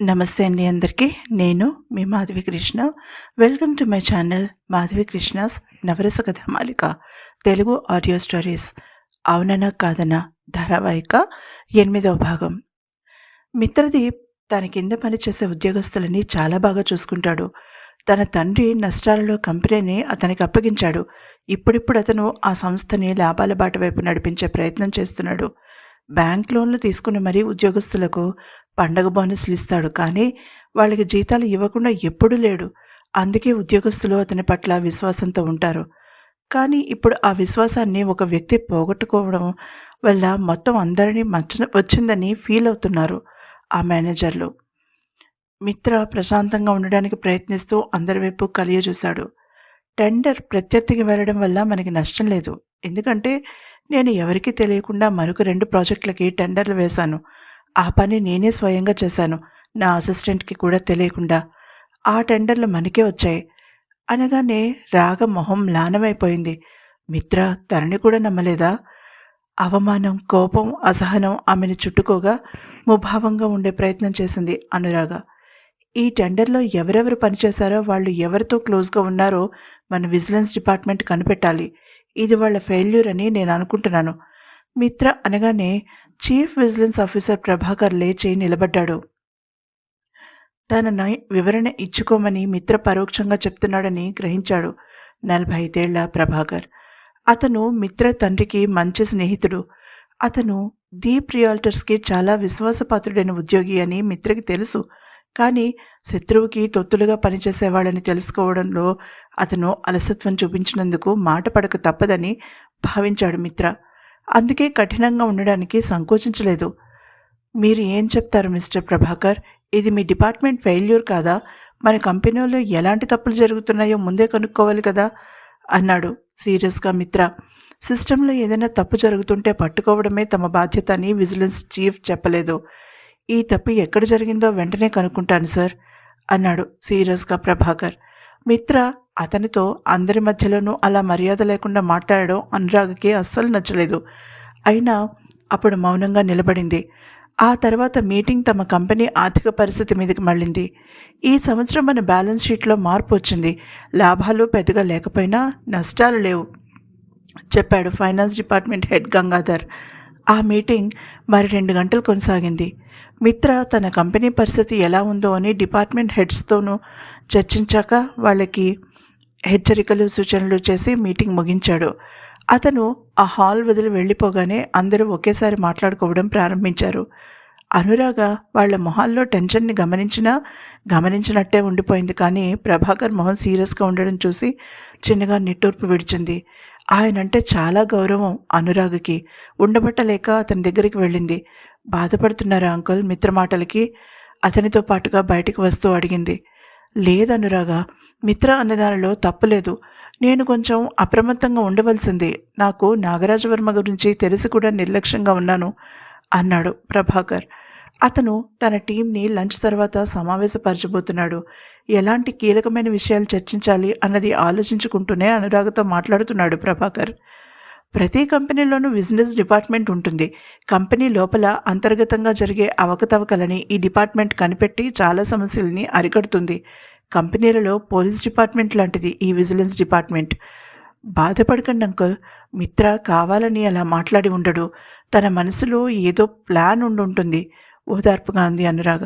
నమస్తే అండి అందరికీ. నేను మీ Madhavi Krishna. Welcome to my channel Madhavi Krishna's Navarasa Kathamalika Telugu audio stories. Avunana Kadana ధారావాహిక 8వ భాగం. మిత్రదీప్ తన కింద పనిచేసే ఉద్యోగస్తులని చాలా బాగా చూసుకుంటాడు. తన తండ్రి నష్టాలలో కంపెనీని అతనికి అప్పగించాడు. ఇప్పుడిప్పుడు అతను ఆ సంస్థని లాభాల బాట వైపు నడిపించే ప్రయత్నం చేస్తున్నాడు. బ్యాంక్ లోన్లు తీసుకుని మరీ ఉద్యోగస్తులకు పండగ బోనస్లు ఇస్తాడు, కానీ వాళ్ళకి జీతాలు ఇవ్వకుండా ఎప్పుడూ లేడు. అందుకే ఉద్యోగస్తులు అతని పట్ల విశ్వాసంతో ఉంటారు. కానీ ఇప్పుడు ఆ విశ్వాసాన్ని ఒక వ్యక్తి పోగొట్టుకోవడం వల్ల మొత్తం అందరినీ వచ్చిందని ఫీల్ అవుతున్నారు ఆ మేనేజర్లు. మిత్ర ప్రశాంతంగా ఉండడానికి ప్రయత్నిస్తూ అందరి వైపు కలియజూశాడు. టెండర్ ప్రత్యర్థికి వెళ్ళడం వల్ల మనకి నష్టం లేదు. ఎందుకంటే నేను ఎవరికీ తెలియకుండా మరొక 2 ప్రాజెక్టులకి టెండర్లు వేశాను. ఆ పని నేనే స్వయంగా చేశాను, నా అసిస్టెంట్కి కూడా తెలియకుండా. ఆ టెండర్లు మనకే వచ్చాయి అనగానే రాగ మొహం మ్లానమైపోయింది. మిత్ర తనని కూడా నమ్మలేదా? అవమానం, కోపం, అసహనం ఆమెను చుట్టుకోగా ముభావంగా ఉండే ప్రయత్నం చేసింది అనురాగ. ఈ టెండర్లో ఎవరెవరు పనిచేశారో, వాళ్ళు ఎవరితో క్లోజ్గా ఉన్నారో మన విజిలెన్స్ డిపార్ట్మెంట్ కనిపెట్టాలి. ఇది వాళ్ళ ఫెయిల్యూర్ అని నేను అనుకుంటున్నాను. మిత్ర అనగానే చీఫ్ విజిలెన్స్ ఆఫీసర్ ప్రభాకర్ లేచి నిలబడ్డాడు. తనని వివరణ ఇచ్చుకోమని మిత్ర పరోక్షంగా చెప్తున్నాడని గ్రహించాడు 45 ప్రభాకర్. అతను మిత్ర తండ్రికి మంచి స్నేహితుడు. అతను దీప్ రియాల్టర్స్కి చాలా విశ్వాసపాత్రుడైన ఉద్యోగి అని మిత్రకి తెలుసు. కానీ శత్రువుకి తొత్తులుగా పనిచేసేవాళ్ళని తెలుసుకోవడంలో అతను అలసత్వం చూపించినందుకు మాట పడక తప్పదని భావించాడు మిత్ర. అందుకే కఠినంగా ఉండడానికి సంకోచించలేదు. మీరు ఏం చెప్తారు మిస్టర్ ప్రభాకర్? ఇది మీ డిపార్ట్మెంట్ ఫెయిల్యూర్ కాదా? మన కంపెనీలో ఎలాంటి తప్పులు జరుగుతున్నాయో ముందే కనుక్కోవాలి కదా అన్నాడు సీరియస్గా మిత్ర. సిస్టంలో ఏదైనా తప్పు జరుగుతుంటే పట్టుకోవడమే తమ బాధ్యత అని విజిలెన్స్ చీఫ్ చెప్పలేదు. ఈ తప్పు ఎక్కడ జరిగిందో వెంటనే కనుక్కుంటాను సార్ అన్నాడు సీరియస్గా ప్రభాకర్. మిత్ర అతనితో అందరి మధ్యలోనూ అలా మర్యాద లేకుండా మాట్లాడడం అనురాగకి అస్సలు నచ్చలేదు. అయినా అప్పుడు మౌనంగా నిలబడింది. ఆ తర్వాత మీటింగ్ తమ కంపెనీ ఆర్థిక పరిస్థితి మీదకి మళ్ళింది. ఈ సంవత్సరం మన బ్యాలెన్స్ షీట్లో మార్పు వచ్చింది. లాభాలు పెద్దగా లేకపోయినా నష్టాలు లేవు చెప్పాడు ఫైనాన్స్ డిపార్ట్మెంట్ హెడ్ గంగాధర్. ఆ మీటింగ్ మరి 2 గంటలు కొనసాగింది. మిత్ర తన కంపెనీ పరిస్థితి ఎలా ఉందో అని డిపార్ట్మెంట్ హెడ్స్తోనూ చర్చించాక వాళ్ళకి హెచ్చరికలు, సూచనలు చేసి మీటింగ్ ముగించాడు. అతను ఆ హాల్ వదిలి వెళ్ళిపోగానే అందరూ ఒకేసారి మాట్లాడుకోవడం ప్రారంభించారు. అనురాగ వాళ్ళ మొహాల్లో టెన్షన్ని గమనించినట్టే ఉండిపోయింది. కానీ ప్రభాకర్ మొహం సీరియస్గా ఉండడం చూసి చిన్నగా నిట్టూర్పు విడిచింది. ఆయనంటే చాలా గౌరవం అనురాగకి. ఉండబట్టలేక అతని దగ్గరికి వెళ్ళింది. బాధపడుతున్నారా అంకుల్ మిత్ర మాటలకి? అతనితో పాటుగా బయటికి వస్తూ అడిగింది. లేదనురాగా, మిత్ర అన్నదానిలో తప్పులేదు. నేను కొంచెం అప్రమత్తంగా ఉండవలసింది. నాకు నాగరాజవర్మ గురించి తెలిసి కూడా నిర్లక్ష్యంగా ఉన్నాను అన్నాడు ప్రభాకర్. అతను తన టీంని లంచ్ తర్వాత సమావేశపరచబోతున్నాడు. ఎలాంటి కీలకమైన విషయాలు చర్చించాలి అన్నది ఆలోచించుకుంటూనే అనురాగతో మాట్లాడుతున్నాడు ప్రభాకర్. ప్రతి కంపెనీలోనూ బిజినెస్ డిపార్ట్మెంట్ ఉంటుంది. కంపెనీ లోపల అంతర్గతంగా జరిగే అవకతవకలని ఈ డిపార్ట్మెంట్ కనిపెట్టి చాలా సమస్యలని అరికడుతుంది. కంపెనీలలో పోలీస్ డిపార్ట్మెంట్ లాంటిది ఈ విజిలెన్స్ డిపార్ట్మెంట్. బాధపడకండి అంకుల్, మిత్ర కావాలని అలా మాట్లాడి ఉండడు. తన మనసులో ఏదో ప్లాన్ ఉండుంటుంది ఓదార్పుగా అంది అనురాగ.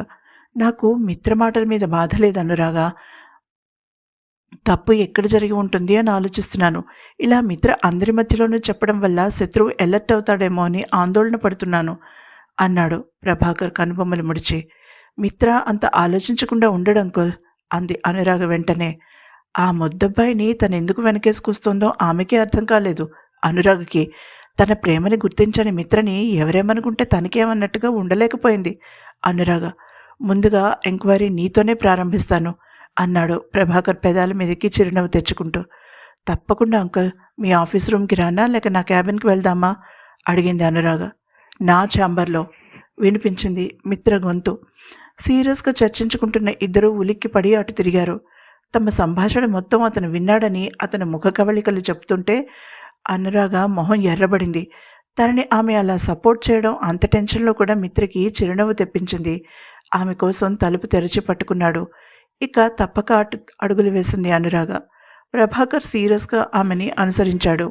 నాకు మిత్ర మాటల మీద బాధ లేదు అనురాగ. తప్పు ఎక్కడ జరిగి ఉంటుంది అని ఆలోచిస్తున్నాను. ఇలా మిత్ర అందరి మధ్యలోనూ చెప్పడం వల్ల శత్రువు ఎలర్ట్ అవుతాడేమో అని ఆందోళన పడుతున్నాను అన్నాడు ప్రభాకర్ కనుబొమ్మలు ముడిచి. మిత్ర అంత ఆలోచించకుండా ఉండడు అంకుల్ అంది అనురాగ వెంటనే. ఆ ముద్దబ్బాయిని తనెందుకు వెనకేసుకొస్తుందో ఆమెకే అర్థం కాలేదు అనురాగకి. తన ప్రేమని గుర్తించని మిత్రని ఎవరేమనుకుంటే తనకేమన్నట్టుగా ఉండలేకపోయింది అనురాగ. ముందుగా ఎంక్వైరీ నీతోనే ప్రారంభిస్తాను అన్నాడు ప్రభాకర్ పెదాల మీదకి చిరునవ్వు తెచ్చుకుంటూ. తప్పకుండా అంకుల్, మీ ఆఫీస్ రూమ్కి రానా లేక నా క్యాబిన్కి వెళ్దామా అడిగింది అనురాగ. నా ఛాంబర్లో వినిపించింది మిత్ర గొంతు. సీరియస్గా చర్చించుకుంటున్న ఇద్దరూ ఉలిక్కిపడి అటు తిరిగారు. తమ సంభాషణ మొత్తం అతను విన్నాడని అతని ముఖ కవళికలు చెప్తుంటే అనురాగ మొహం ఎర్రబడింది. తనని ఆమె అలా సపోర్ట్ చేయడం అంత టెన్షన్లో కూడా మిత్రకి చిరునవ్వు తెప్పించింది. ఆమె కోసం తలుపు తెరిచి పట్టుకున్నాడు. ఇక తప్పక అడుగులు వేసింది అనురాగ. ప్రభాకర్ సీరియస్గా ఆమెని అనుసరించాడు.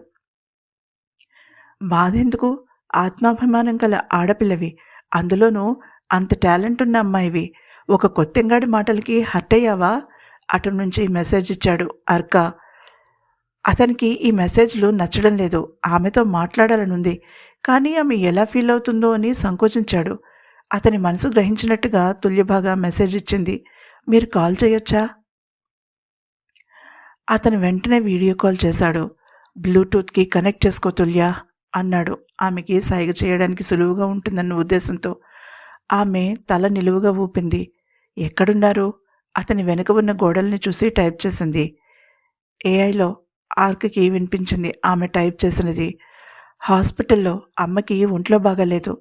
బాధెందుకు? ఆత్మాభిమానం గల ఆడపిల్లవి, అందులోనూ అంత టాలెంట్ ఉన్న అమ్మాయివి. ఒక కొత్తెంగాడి మాటలకి హర్ట్ అయ్యావా? అటు నుంచి మెసేజ్ ఇచ్చాడు అర్క. అతనికి ఈ మెసేజ్లు నచ్చడం లేదు. ఆమెతో మాట్లాడాలనుంది, కానీ ఆమె ఎలా ఫీల్ అవుతుందో అని సంకోచించాడు. అతని మనసు గ్రహించినట్టుగా తుల్యభాగ మెసేజ్ ఇచ్చింది. మీరు కాల్ చేయొచ్చా? అతను వెంటనే వీడియో కాల్ చేశాడు. బ్లూటూత్కి కనెక్ట్ చేసుకో తుల్య అన్నాడు. ఆమెకి సైగ చేయడానికి సులువుగా ఉంటుందన్న ఉద్దేశంతో. ఆమె తల నిలువుగా ఊపింది. ఎక్కడున్నారు? అతని వెనుక ఉన్న గోడల్ని చూసి టైప్ చేసింది. ఏఐలో ఆర్క్కి వినిపించింది ఆమె టైప్ చేసినది. హాస్పిటల్లో అమ్మకి ఒంట్లో బాగాలేదు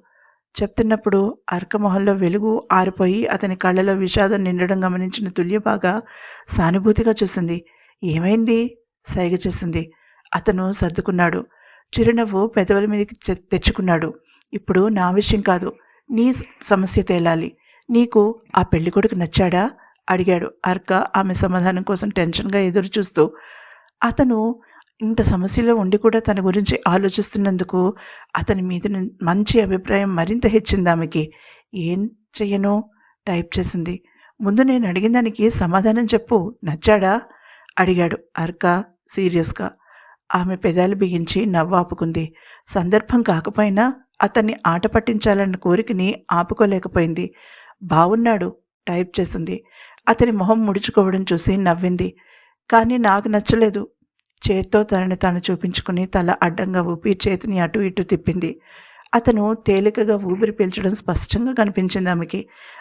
చెప్తున్నప్పుడు అర్క మొహంలో వెలుగు ఆరిపోయి అతని కళ్ళలో విషాదం నిండడం గమనించిన తుల్య బాగా సానుభూతిగా చూసింది. ఏమైంది? సైగ చేసింది. అతను సర్దుకున్నాడు. చిరునవ్వు పెదవుల మీదకి తెచ్చుకున్నాడు. ఇప్పుడు నా విషయం కాదు, నీ సమస్య తేలాలి. నీకు ఆ పెళ్ళికొడుకు నచ్చాడా? అడిగాడు అర్క ఆమె సమాధానం కోసం టెన్షన్గా ఎదురు చూస్తూ. అతను ఇంత సమస్యలో ఉండి కూడా తన గురించి ఆలోచిస్తున్నందుకు అతని మీద మంచి అభిప్రాయం మరింత హెచ్చింది ఆమెకి. ఏం చెయ్యను? టైప్ చేసింది. ముందు నేను అడిగిన దానికి సమాధానం చెప్పు. నచ్చాడా? అడిగాడు అర్క సీరియస్గా. ఆమె పెదాలు బిగించి నవ్వాపుకుంది. సందర్భం కాకపోయినా అతన్ని ఆట పట్టించాలన్న కోరికని ఆపుకోలేకపోయింది. బావున్నాడు టైప్ చేసింది. అతని మొహం ముడుచుకోవడం చూసి నవ్వింది. కానీ నాకు నచ్చలేదు. చేత్తో తనని తాను చూపించుకుని తల అడ్డంగా ఊపి చేతిని అటు ఇటు తిప్పింది. అతను తేలికగా ఊపిరి పీల్చడం స్పష్టంగా కనిపించింది ఆమెకి.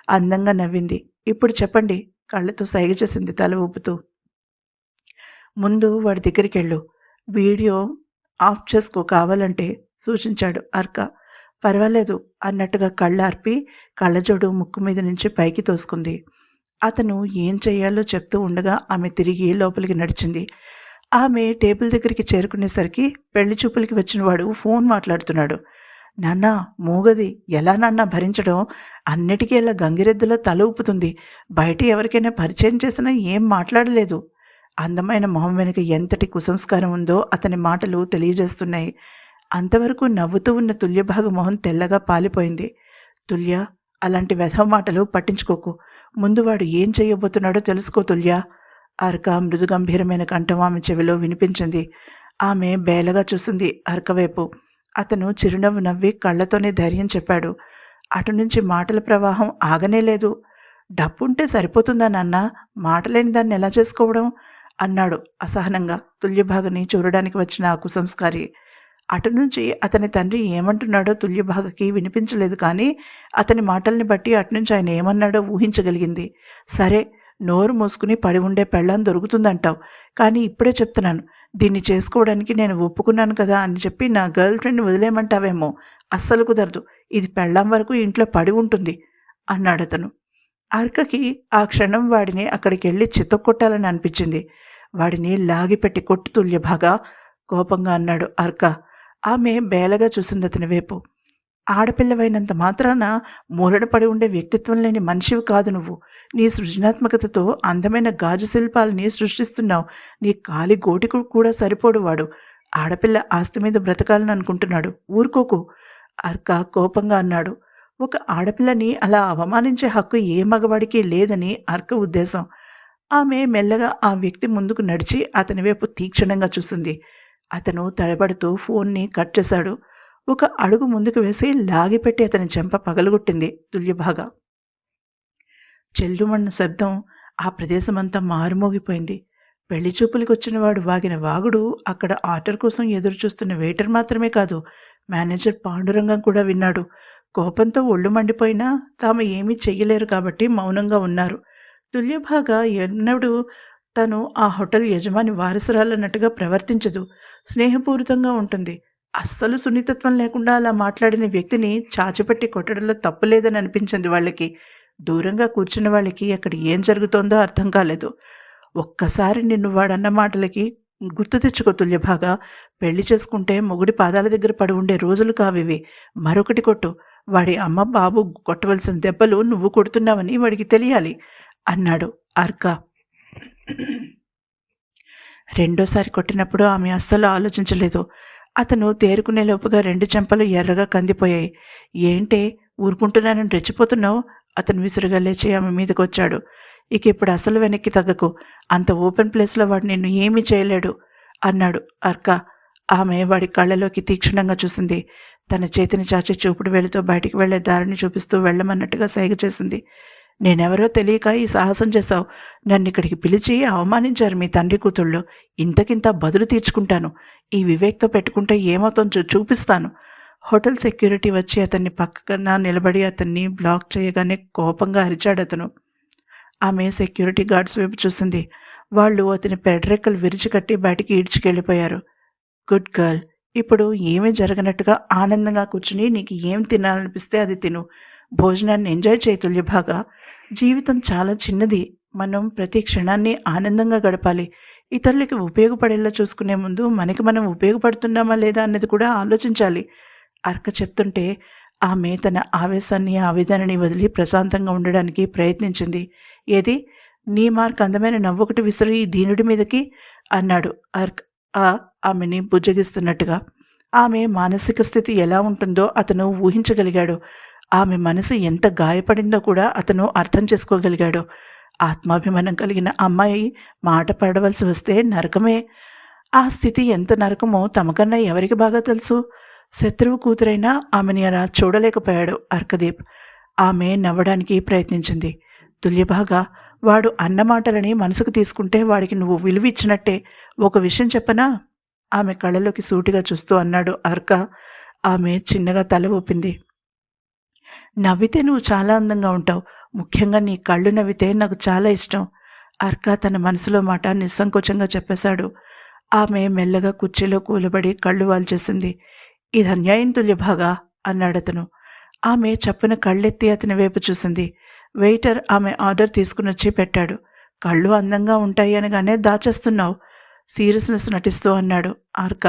అందంగా నవ్వింది. ఇప్పుడు చెప్పండి కళ్ళతో సైగ చేసింది తల ఊపుతూ. ముందు వాడి దగ్గరికి వెళ్ళు. వీడియో ఆఫ్ చేసుకో కావాలంటే సూచించాడు అర్క. పర్వాలేదు అన్నట్టుగా కళ్ళార్పి కళ్ళజోడు ముక్కు మీద నుంచి పైకి తోసుకుంది. అతను ఏం చెయ్యాలో చెప్తూ ఉండగా ఆమె తిరిగి లోపలికి నడిచింది. ఆమె టేబుల్ దగ్గరికి చేరుకునేసరికి పెళ్లి చూపులకి వచ్చినవాడు ఫోన్ మాట్లాడుతున్నాడు. నాన్న మూగది, ఎలా నాన్న భరించడం? అన్నిటికీ ఇలా గంగిరెద్దులో తల ఊపుతుంది. బయట ఎవరికైనా పరిచయం చేసినా ఏం మాట్లాడలేదు. అందమైన మొహం వెనుక ఎంతటి కుసంస్కారం ఉందో అతని మాటలు తెలియజేస్తున్నాయి. అంతవరకు నవ్వుతూ ఉన్న తుల్యభాగ మొహం తెల్లగా పాలిపోయింది. తుల్య, అలాంటి వెధవ మాటలు పట్టించుకోకు. ముందు వాడు ఏం చేయబోతున్నాడో తెలుసుకో తుల్య. అర్క మృదు గంభీరమైన కంఠం ఆమె చెవిలో వినిపించింది. ఆమె బేలగా చూసింది అర్క వైపు. అతను చిరునవ్వు నవ్వి కళ్ళతోనే ధైర్యం చెప్పాడు. అటు నుంచి మాటల ప్రవాహం ఆగనే లేదు. డబ్బుంటే సరిపోతుందా నాన్న? మాటలేని దాన్ని ఎలా చేసుకోవడం అన్నాడు అసహనంగా తుల్యభాగని చూడడానికి వచ్చిన ఆ కుసంస్కారి. అటు నుంచి అతని తండ్రి ఏమంటున్నాడో తుల్యభాగకి వినిపించలేదు, కానీ అతని మాటల్ని బట్టి అటునుంచి ఆయన ఏమన్నాడో ఊహించగలిగింది. సరే, నోరు మూసుకుని పడి ఉండే పెళ్ళాం దొరుకుతుందంటావు, కానీ ఇప్పుడే చెప్తున్నాను, దీన్ని చేసుకోవడానికి నేను ఒప్పుకున్నాను కదా అని చెప్పి నా గర్ల్ ఫ్రెండ్ని వదిలేయమంటావేమో. అస్సలు కుదరదు. ఇది పెళ్ళాం వరకు ఇంట్లో పడి ఉంటుంది అన్నాడతను. అర్కకి ఆ క్షణం వాడిని అక్కడికి వెళ్ళి చితక్కొట్టాలని అనిపించింది. వాడిని లాగిపెట్టి కొట్టు తుల్యభాగా కోపంగా అన్నాడు అర్క. ఆమె బేలగా చూసింది అతని వైపు. ఆడపిల్లవైనంత మాత్రాన మూలన పడి ఉండే వ్యక్తిత్వం లేని మనిషివి కాదు నువ్వు. నీ సృజనాత్మకతతో అందమైన గాజు శిల్పాలని సృష్టిస్తున్నావు. నీ కాలి గోటికు కూడా సరిపోడు వాడు. ఆడపిల్ల ఆస్తి మీద బ్రతకాలని అనుకుంటున్నాడు. ఊరుకోకు అర్క కోపంగా అన్నాడు. ఒక ఆడపిల్లని అలా అవమానించే హక్కు ఏ మగవాడికి లేదని అర్క ఉద్దేశం. ఆమె మెల్లగా ఆ వ్యక్తి ముందుకు నడిచి అతని వైపు తీక్షణంగా చూసింది. అతను తడబడుతూ ఫోన్ని కట్ చేశాడు. ఒక అడుగు ముందుకు వేసి లాగిపెట్టి అతని చెంప పగలగొట్టింది తుల్యభాగ. చెల్లుమన్న శబ్దం ఆ ప్రదేశమంతా మారుమోగిపోయింది. పెళ్లి చూపులకు వచ్చిన వాడు వాగిన వాగుడు అక్కడ ఆర్డర్ కోసం ఎదురు చూస్తున్న వెయిటర్ మాత్రమే కాదు, మేనేజర్ పాండురంగం కూడా విన్నాడు. కోపంతో ఒళ్ళు మండిపోయినా తాము ఏమీ చెయ్యలేరు కాబట్టి మౌనంగా ఉన్నారు. తుల్యభాగ ఎన్నడూ తను ఆ హోటల్ యజమాని వారసురాలన్నట్టుగా ప్రవర్తించదు. స్నేహపూరితంగా ఉంటుంది. అస్సలు సున్నితత్వం లేకుండా అలా మాట్లాడిన వ్యక్తిని చాచిపెట్టి కొట్టడంలో తప్పులేదని అనిపించింది వాళ్ళకి. దూరంగా కూర్చున్న వాళ్ళకి అక్కడ ఏం జరుగుతోందో అర్థం కాలేదు. ఒక్కసారి నిన్ను వాడన్న మాటలకి గుర్తు తెచ్చుకో తుల్యభాగా. పెళ్లి చేసుకుంటే మొగుడి పాదాల దగ్గర పడి ఉండే రోజులు కావివి. మరొకటి కొట్టు. వాడి అమ్మ బాబు కొట్టవలసిన దెబ్బలు నువ్వు కొడుతున్నావని వాడికి తెలియాలి అన్నాడు అర్క. రెండోసారి కొట్టినప్పుడు ఆమె అస్సలు ఆలోచించలేదు. అతను తేరుకునేలోపుగా 2 చెంపలు ఎర్రగా కందిపోయాయి. ఏంటే ఊరుకుంటున్నానని రెచ్చిపోతున్నావు? అతను విసురుగా లేచి ఆమె మీదకొచ్చాడు. ఇక ఇప్పుడు అసలు వెనక్కి తగ్గకు. అంత ఓపెన్ ప్లేస్లో వాడు నిన్ను ఏమీ చేయలేడు అన్నాడు అర్క. ఆమె వాడి కళ్ళలోకి తీక్షణంగా చూసింది. తన చేతిని చాచి చూపుడు వేలితో బయటికి వెళ్లే దారిని చూపిస్తూ వెళ్ళమన్నట్టుగా సైగ చేసింది. నేనెవరో తెలియక ఈ సాహసం చేశావు. నన్ను ఇక్కడికి పిలిచి అవమానించారు మీ తండ్రి కూతుళ్ళు. ఇంతకింత బదులు తీర్చుకుంటాను. ఈ వివేక్తో పెట్టుకుంటే ఏమవుతుందో చూపిస్తాను. హోటల్ సెక్యూరిటీ వచ్చి అతన్ని పక్కన నిలబడి అతన్ని బ్లాక్ చేయగానే కోపంగా అరిచాడు అతను. ఆమె సెక్యూరిటీ గార్డ్స్ వైపు చూసింది. వాళ్ళు అతని పెడరెక్కలు విరిచికట్టి బయటికి ఈడ్చుకెళ్ళిపోయారు. Good girl. ఇప్పుడు ఏమీ జరగనట్టుగా ఆనందంగా కూర్చుని నీకు ఏం తినాలనిపిస్తే అది తిను. భోజనాన్ని ఎంజాయ్ చేయి తుల్యభాగా. జీవితం చాలా చిన్నది. మనం ప్రతి క్షణాన్ని ఆనందంగా గడపాలి. ఇతరులకి ఉపయోగపడేలా చూసుకునే ముందు మనకి మనం ఉపయోగపడుతున్నామా లేదా అన్నది కూడా ఆలోచించాలి. అర్క చెప్తుంటే ఆమె తన ఆవేశాన్ని ఆవేదనని వదిలి ప్రశాంతంగా ఉండడానికి ప్రయత్నించింది. ఏది నీ మార్క్ అందమైన నవ్వొకటి విసిరి ఈ దీనుడి మీదకి అన్నాడు అర్క్ ఆమెని బుజ్జగిస్తున్నట్టుగా. ఆమె మానసిక స్థితి ఎలా ఉంటుందో అతను ఊహించగలిగాడు. ఆమె మనసు ఎంత గాయపడిందో కూడా అతను అర్థం చేసుకోగలిగాడు. ఆత్మాభిమానం కలిగిన అమ్మాయి మాట పడవలసి వస్తే నరకమే. ఆ స్థితి ఎంత నరకమో తమకన్నా ఎవరికి బాగా తెలుసు? శత్రువు కూతురైనా ఆమెని అలా చూడలేకపోయాడు అర్కదీప్. ఆమె నవ్వడానికి ప్రయత్నించింది. తుల్యభాగా, వాడు అన్న మాటలని మనసుకు తీసుకుంటే వాడికి నువ్వు విలువ ఇచ్చినట్టే. ఒక విషయం చెప్పనా? ఆమె కళ్ళలోకి సూటిగా చూస్తూ అన్నాడు అర్క. ఆమె చిన్నగా తల ఊపింది. నవ్వితే నువ్వు చాలా అందంగా ఉంటావు. ముఖ్యంగా నీ కళ్ళు నవ్వితే నాకు చాలా ఇష్టం. అర్క తన మనసులో మాట నిస్సంకోచంగా చెప్పేశాడు. ఆమె మెల్లగా కుర్చీలో కూలబడి కళ్ళు వాల్చేసింది. ఇది అన్యాయం తుల్యభాగా అన్నాడతను. ఆమె చప్పున కళ్ళెత్తి అతని వైపు చూసింది. వెయిటర్ ఆమె ఆర్డర్ తీసుకునొచ్చి పెట్టాడు. కళ్ళు అందంగా ఉంటాయి అనగానే దాచేస్తున్నావు సీరియస్నెస్ నటిస్తూ అన్నాడు అర్క.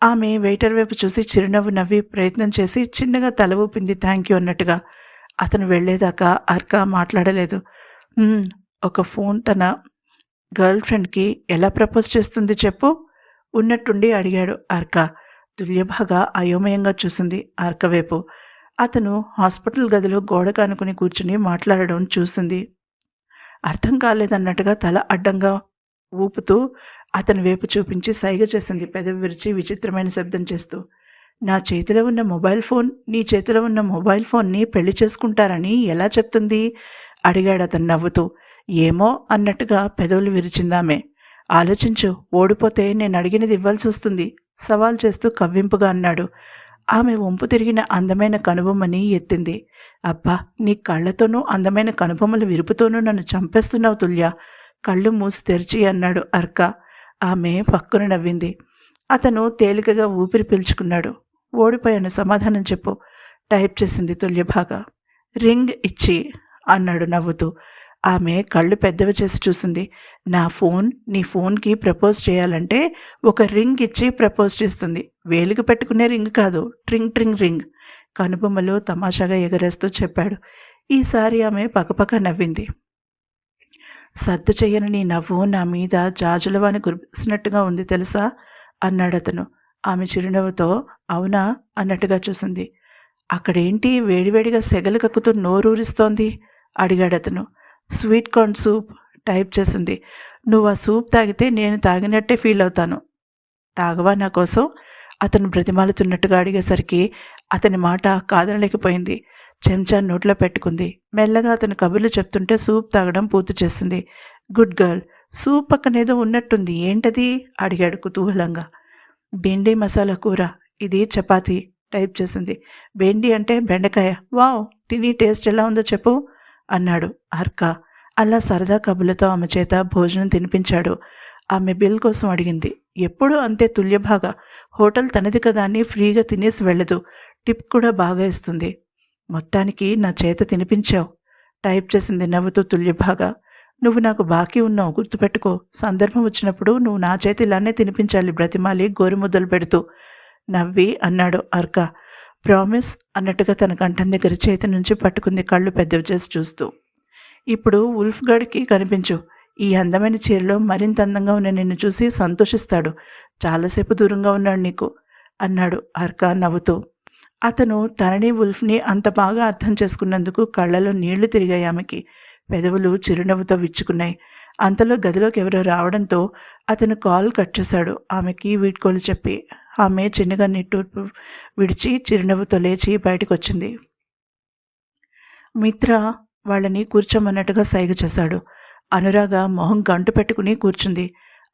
ఆమె వెయిటర్ వైపు చూసి చిరునవ్వు నవ్వి ప్రయత్నం చేసి చిన్నగా తల ఊపింది థ్యాంక్ యూ అన్నట్టుగా. అతను వెళ్లేదాకా అర్క మాట్లాడలేదు. ఒక ఫోన్ తన గర్ల్ ఫ్రెండ్కి ఎలా ప్రపోజ్ చేస్తుంది చెప్పు ఉన్నట్టుండి అడిగాడు అర్క. తుల్యభాగా అయోమయంగా చూసింది అర్క వైపు. అతను హాస్పిటల్ గదిలో గోడ కానుకుని కూర్చుని మాట్లాడడం చూసింది. అర్థం కాలేదన్నట్టుగా తల అడ్డంగా ఊపుతూ అతని వైపు చూపించి సైగ చేసింది పెదవి విరిచి విచిత్రమైన శబ్దం చేస్తూ. నా చేతిలో ఉన్న మొబైల్ ఫోన్ నీ చేతిలో ఉన్న మొబైల్ ఫోన్ని పెళ్లి చేసుకుంటారని ఎలా చెప్తుంది అడిగాడు అతను నవ్వుతూ. ఏమో అన్నట్టుగా పెదవులు విరిచిందామె. ఆలోచించు, ఓడిపోతే నేను అడిగినది ఇవ్వాల్సి వస్తుంది సవాల్ చేస్తూ కవ్వింపుగా అన్నాడు. ఆమె వంపు తిరిగిన అందమైన కనుబొమ్మని ఎత్తింది. అబ్బా, నీ కళ్ళతోనూ అందమైన కనుబొమ్మల విరుపుతోనూ నన్ను చంపేస్తున్నావు తుల్య. కళ్ళు మూసి తెరిచి అన్నాడు అర్క. ఆమె పక్కున నవ్వింది. అతను తేలికగా ఊపిరి పీల్చుకున్నాడు. ఓడిపోయాను, సమాధానం చెప్పు టైప్ చేసింది తుల్యభాగా. రింగ్ ఇచ్చి అన్నాడు నవ్వుతూ. ఆమె కళ్ళు పెద్దవి చేసి చూసింది. నా ఫోన్ నీ ఫోన్కి ప్రపోజ్ చేయాలంటే ఒక రింగ్ ఇచ్చి ప్రపోజ్ చేస్తుంది. వేలికి పెట్టుకునే రింగ్ కాదు, ట్రింగ్ ట్రింగ్ రింగ్ కనుబొమ్మలో తమాషాగా ఎగరేస్తూ చెప్పాడు. ఈసారి ఆమె పకపక నవ్వింది. సర్దు చెయ్యని నీ నవ్వు నా మీద జాజులవాని కురిసినట్టుగా ఉంది తెలుసా అన్నాడతను. ఆమె చిరునవ్వుతో అవునా అన్నట్టుగా చూసింది. అక్కడేంటి వేడివేడిగా సెగలు కక్కుతూ నోరూరిస్తోంది అడిగాడతను. స్వీట్ కార్న్ సూప్ టైప్ చేసింది. నువ్వు ఆ సూప్ తాగితే నేను తాగినట్టే ఫీల్ అవుతాను. తాగవా నా కోసం అతను బ్రతిమాలుతున్నట్టుగా అడిగేసరికి అతని మాట కాదనలేకపోయింది. చెంచా నోట్లో పెట్టుకుంది. మెల్లగా అతను కబుర్లు చెప్తుంటే సూప్ తాగడం పూర్తి చేసింది. Good girl. సూప్ పక్కనేదో ఉన్నట్టుంది, ఏంటది అడిగాడు కుతూహలంగా. బెండి మసాలా కూర, ఇది చపాతీ టైప్ చేసింది. బెండి అంటే బెండకాయ. వావ్, తిని టేస్ట్ ఎలా ఉందో చెప్పు అన్నాడు అర్క. అలా సరదా కబుర్లతో ఆమె చేత భోజనం తినిపించాడు. ఆమె బిల్ కోసం అడిగింది. ఎప్పుడూ అంతే తుల్యభాగా. హోటల్ తనది కదా అని ఫ్రీగా తినేసి వెళ్ళదు. టిప్ కూడా బాగా ఇస్తుంది. మొత్తానికి నా చేత తినిపించావు టైప్ చేసింది నవ్వుతూ తుల్యభాగా. నువ్వు నాకు బాకీ ఉన్నావు, గుర్తుపెట్టుకో. సందర్భం వచ్చినప్పుడు నువ్వు నా చేతి ఇలానే తినిపించాలి బ్రతిమాలి గోరుముద్దలు పెడుతూ నవ్వి అన్నాడు అర్క. ప్రామిస్ అన్నట్టుగా తన కంఠం దగ్గర చేతి నుంచి పట్టుకుంది కళ్ళు పెద్దవి చేసి చూస్తూ. ఇప్పుడు ఉల్ఫ్ గడికి కనిపించు. ఈ అందమైన చీరలో మరింత అందంగా ఉన్న నిన్ను చూసి సంతోషిస్తాడు. చాలాసేపు దూరంగా ఉన్నాడు నీకు అన్నాడు అర్క నవ్వుతూ. అతను తనని ఉల్ఫ్ని అంత బాగా అర్థం చేసుకున్నందుకు కళ్ళలో నీళ్లు తిరిగాయి ఆమెకి. పెదవులు చిరునవ్వుతో విచ్చుకున్నాయి. అంతలో గదిలోకి ఎవరో రావడంతో అతను కాల్ కట్ చేశాడు. ఆమెకి వీడ్కోలు చెప్పి ఆమె చిన్నగా నిట్టూర్పు విడిచి చిరునవ్వుతో లేచి బయటకు వచ్చింది. మిత్ర వాళ్ళని కూర్చోమన్నట్టుగా సైగ చేశాడు. అనురాగ మొహం గంటు పెట్టుకుని కూర్చుంది.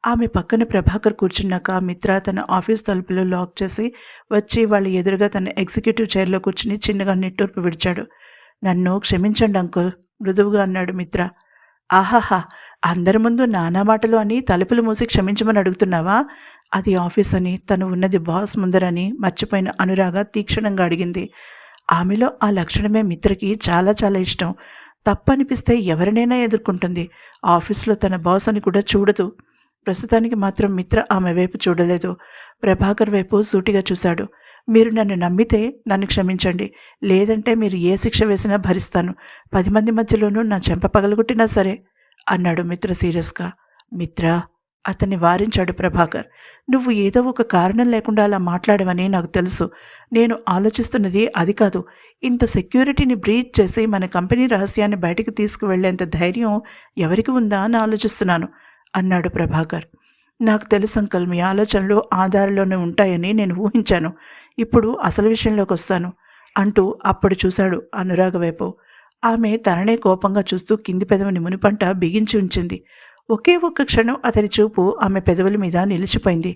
ఆమె పక్కన ప్రభాకర్ కూర్చున్నాక మిత్ర తన ఆఫీస్ తలుపులు లాక్ చేసి వచ్చి వాళ్ళ ఎదురుగా తన ఎగ్జిక్యూటివ్ చైర్లో కూర్చుని చిన్నగా నిట్టూర్పు విడిచాడు. నన్ను క్షమించండి అంకుల్ మృదువుగా అన్నాడు మిత్ర. ఆహాహా, అందరి ముందు నానా మాటలు అని తలుపులు మూసి క్షమించమని అడుగుతున్నావా? అది ఆఫీస్ అని, తను ఉన్నది బాస్ ముందరని మర్చిపోయిన అనురాగ తీక్షణంగా అడిగింది. ఆమెలో ఆ లక్షణమే మిత్రకి చాలా చాలా ఇష్టం. తప్పనిపిస్తే ఎవరినైనా ఎదుర్కొంటుంది. ఆఫీస్లో తన బాస్ అని కూడా చూడదు. ప్రస్తుతానికి మాత్రం మిత్ర ఆమె వైపు చూడలేదు. ప్రభాకర్ వైపు సూటిగా చూశాడు. మీరు నన్ను నమ్మితే నన్ను క్షమించండి, లేదంటే మీరు ఏ శిక్ష వేసినా భరిస్తాను. 10 మంది మధ్యలోనూ నా చెంప పగలగొట్టినా సరే అన్నాడు మిత్ర సీరియస్గా. మిత్ర అతన్ని వారించాడు ప్రభాకర్. నువ్వు ఏదో ఒక కారణం లేకుండా అలా మాట్లాడవని నాకు తెలుసు. నేను ఆలోచిస్తున్నది అది కాదు. ఇంత సెక్యూరిటీని బ్రీచ్ చేసి మన కంపెనీ రహస్యాన్ని బయటికి తీసుకువెళ్లేంత ధైర్యం ఎవరికి ఉందా అని ఆలోచిస్తున్నాను అన్నాడు ప్రభాకర్. నాకు తెలుసు అంకల్, మీ ఆలోచనలు ఆధారంలోనే ఉంటాయని నేను ఊహించాను. ఇప్పుడు అసలు విషయంలోకి వస్తాను అంటూ అప్పుడు చూశాడు అనురాగ వైపు. ఆమె తననే కోపంగా చూస్తూ కింది పెదవిని మునిపంట బిగించి ఉంచింది. ఒకే ఒక్క క్షణం అతని చూపు ఆమె పెదవుల మీద నిలిచిపోయింది.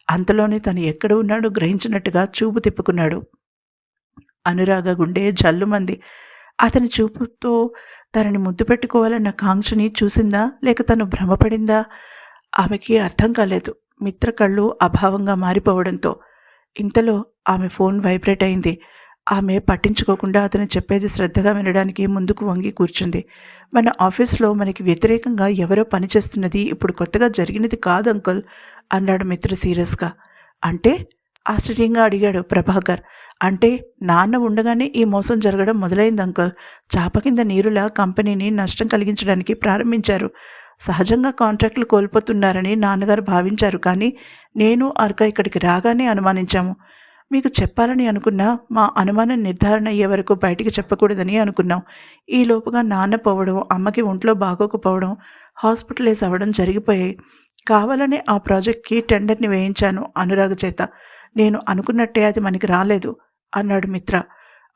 అంతలోనే తను ఎక్కడ ఉన్నాడో గ్రహించినట్టుగా చూపు తిప్పుకున్నాడు. అనురాగ గుండె జల్లుమంది. అతని చూపుతో తనని ముద్దు పెట్టుకోవాలన్న కాంక్షని చూసిందా లేక తను భ్రమపడిందా? ఆమెకి అర్థం కాలేదు. మిత్ర కళ్ళు అభావంగా మారిపోవడంతో. ఇంతలో ఆమె ఫోన్ వైబ్రేట్ అయింది. ఆమె పట్టించుకోకుండా అతను చెప్పేది శ్రద్ధగా వినడానికి ముందుకు వంగి కూర్చుంది. మన ఆఫీస్లో మనకి వ్యతిరేకంగా ఎవరో పనిచేస్తున్నది ఇప్పుడు కొత్తగా జరిగినది కాదు అంకుల్ అన్నాడు మిత్ర సీరియస్గా. అంటే? ఆశ్చర్యంగా అడిగాడు ప్రభాకర్. అంటే నాన్న ఉండగానే ఈ మోసం జరగడం మొదలైంది అంకుల్. చాప కింద నీరులా కంపెనీని నష్టం కలిగించడానికి ప్రారంభించారు. సహజంగా కాంట్రాక్టులు కోల్పోతున్నారని నాన్నగారు భావించారు. కానీ నేను అర్క ఇక్కడికి రాగానే అనుమానించాము. మీకు చెప్పాలని అనుకున్నా మా అనుమానం నిర్ధారణ అయ్యే వరకు బయటికి చెప్పకూడదని అనుకున్నాం. ఈలోపుగా నాన్న పోవడం, అమ్మకి ఒంట్లో బాగోకపోవడం, హాస్పిటలైజ్ అవ్వడం జరిగిపోయాయి. కావాలనే ఆ ప్రాజెక్ట్కి టెండర్ని వేయించాను అనురాగ చేత. నేను అనుకున్నట్టే అది మనకి రాలేదు అన్నాడు మిత్ర.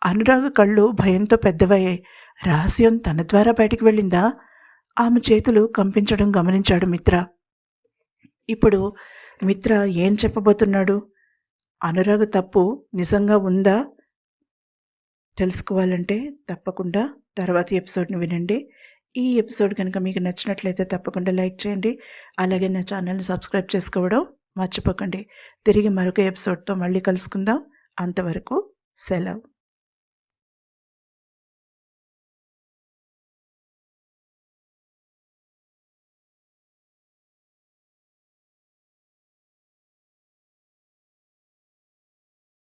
అనురాగ కళ్ళు భయంతో పెద్దవయ్యాయి. రహస్యం తన ద్వారా బయటికి వెళ్ళిందా? ఆమె చేతులు కంపించడం గమనించాడు మిత్ర. ఇప్పుడు మిత్ర ఏం చెప్పబోతున్నాడు? అనురాగ తప్పు నిజంగా ఉందా? తెలుసుకోవాలంటే తప్పకుండా తర్వాతి ఎపిసోడ్ని వినండి. ఈ ఎపిసోడ్ కనుక మీకు నచ్చినట్లయితే తప్పకుండా లైక్ చేయండి. అలాగే నా ఛానల్ని సబ్స్క్రైబ్ చేసుకోవడం మర్చిపోకండి. తిరిగి మరొక ఎపిసోడ్తో మళ్ళీ కలుసుకుందాం. అంతవరకు సెలవు.